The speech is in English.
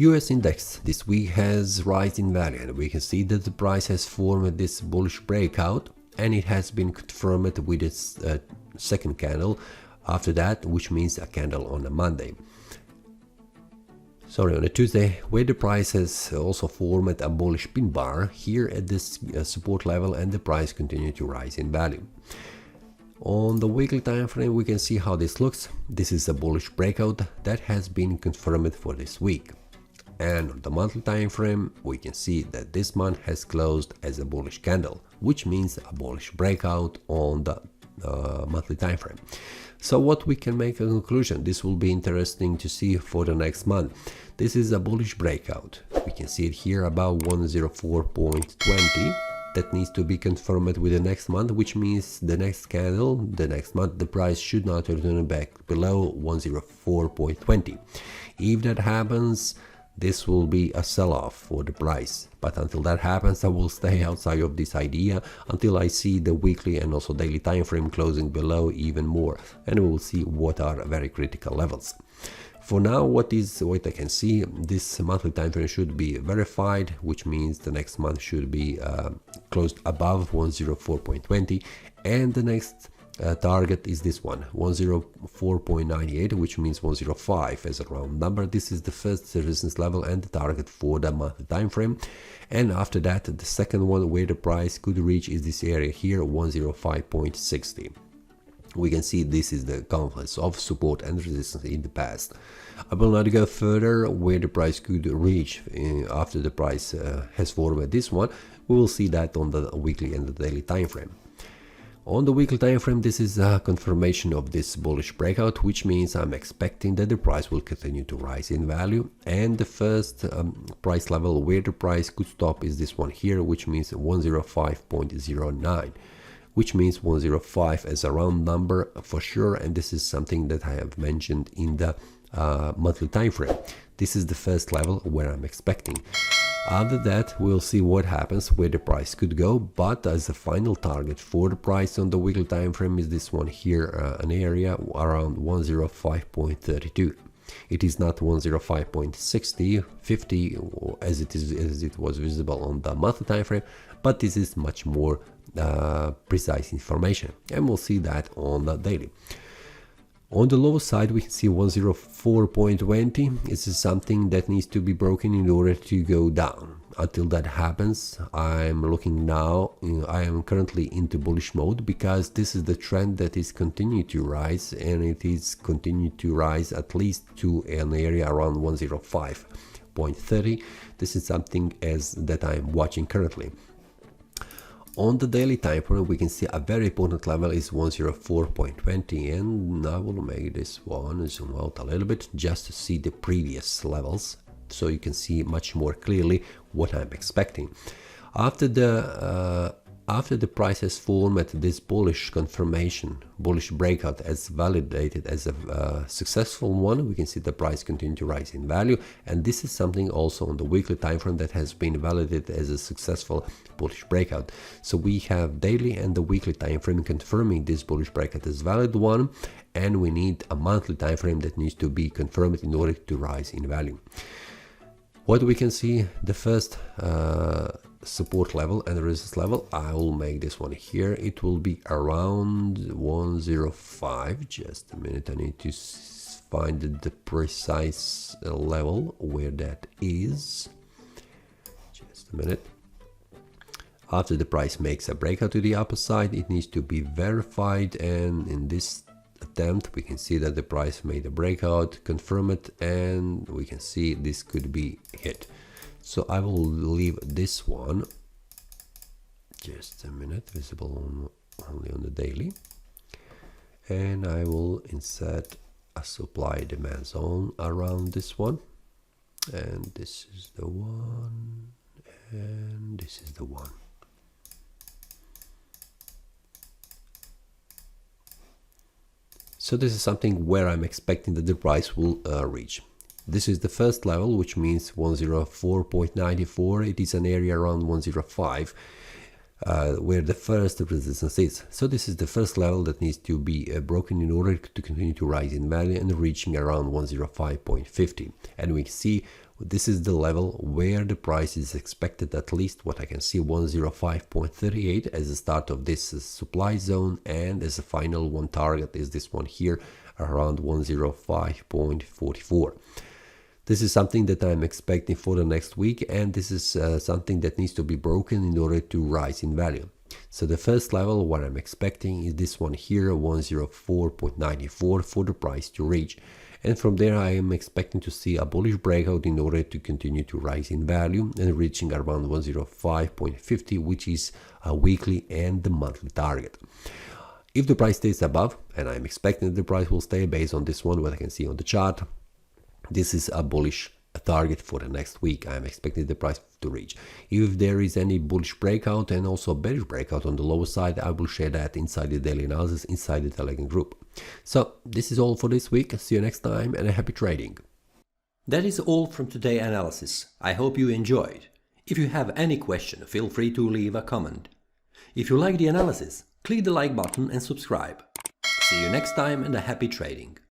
US index this week has risen in value, and we can see that the price has formed this bullish breakout, and it has been confirmed with its second candle after that, which means a candle on a Monday. Sorry, on a Tuesday, where the price has also formed a bullish pin bar here at this support level, and the price continued to rise in value. On the weekly time frame, we can see how this looks. This is a bullish breakout that has been confirmed for this week. And on the monthly time frame, we can see that this month has closed as a bullish candle, which means a bullish breakout on the monthly time frame. So what we can make a conclusion, this will be interesting to see for the next month. This is a bullish breakout. We can see it here about 104.20. That needs to be confirmed with the next month, which means the next candle, the next month, the price should not return back below 104.20. If that happens, this will be a sell-off for the price, but until that happens, I will stay outside of this idea until I see the weekly and also daily time frame closing below even more, and we will see what are very critical levels. For now, what I can see, this monthly time frame should be verified, which means the next month should be closed above 104.20, and the next target is this one, 104.98, which means 105 as a round number. This is the first resistance level and the target for the monthly time frame. And after that, the second one where the price could reach is this area here, 105.60. We can see this is the confluence of support and resistance in the past. I will not go further where the price could reach after the price has formed this one. We will see that on the weekly and the daily time frame. On the weekly time frame, this is a confirmation of this bullish breakout, which means I'm expecting that the price will continue to rise in value, and the first price level where the price could stop is this one here, which means 105.09, which means 105 as a round number for sure, and this is something that I have mentioned in the monthly time frame. This is the first level where I'm expecting. After that, we'll see what happens, where the price could go, but as a final target for the price on the weekly time frame is this one here, an area around 105.32. It is not 105.60, 50 as it was visible on the monthly time frame, but this is much more precise information, and we'll see that on the daily. On the low side, we can see 104.20. This is something that needs to be broken in order to go down. Until that happens, I'm looking now, I am currently into bullish mode, because this is the trend that is continuing to rise, and it is continuing to rise at least to an area around 105.30. This is something that I'm watching currently. On the daily time frame, we can see a very important level is 104.20, and I will make this one zoom out a little bit just to see the previous levels, so you can see much more clearly what I'm expecting. After the price has formed this bullish confirmation, bullish breakout as validated as a successful one, we can see the price continue to rise in value, and this is something also on the weekly time frame that has been validated as a successful bullish breakout. So we have daily and the weekly time frame confirming this bullish breakout as valid one, and we need a monthly time frame that needs to be confirmed in order to rise in value. What we can see, the first support level and resistance level, I will make this one here, it will be around 105. Just a minute, I need to find the precise level where that is. Just a minute. After the price makes a breakout to the upper side, it needs to be verified, and in this attempt we can see that the price made a breakout, confirm it, and we can see this could be hit. So I will leave this one, just a minute, visible only on the daily, and I will insert a supply demand zone around this one, and this is the one, and this is the one. So this is something where I'm expecting that the price will reach. This is the first level, which means 104.94. It is an area around 105, where the first resistance is. So this is the first level that needs to be broken in order to continue to rise in value and reaching around 105.50. And we see this is the level where the price is expected, at least what I can see, 105.38 as the start of this supply zone, and as a final one target is this one here around 105.44. This is something that I'm expecting for the next week, and this is something that needs to be broken in order to rise in value. So the first level, what I'm expecting is this one here, 104.94 for the price to reach. And from there I am expecting to see a bullish breakout in order to continue to rise in value and reaching around 105.50, which is a weekly and the monthly target. If the price stays above, and I'm expecting that the price will stay based on this one, what I can see on the chart, this is a bullish target for the next week. I'm expecting the price to reach. If there is any bullish breakout and also a bearish breakout on the lower side, I will share that inside the daily analysis inside the Telegram group. So this is all for this week. See you next time and happy trading. That is all from today's analysis. I hope you enjoyed. If you have any question, feel free to leave a comment. If you like the analysis, click the like button and subscribe. See you next time and a happy trading.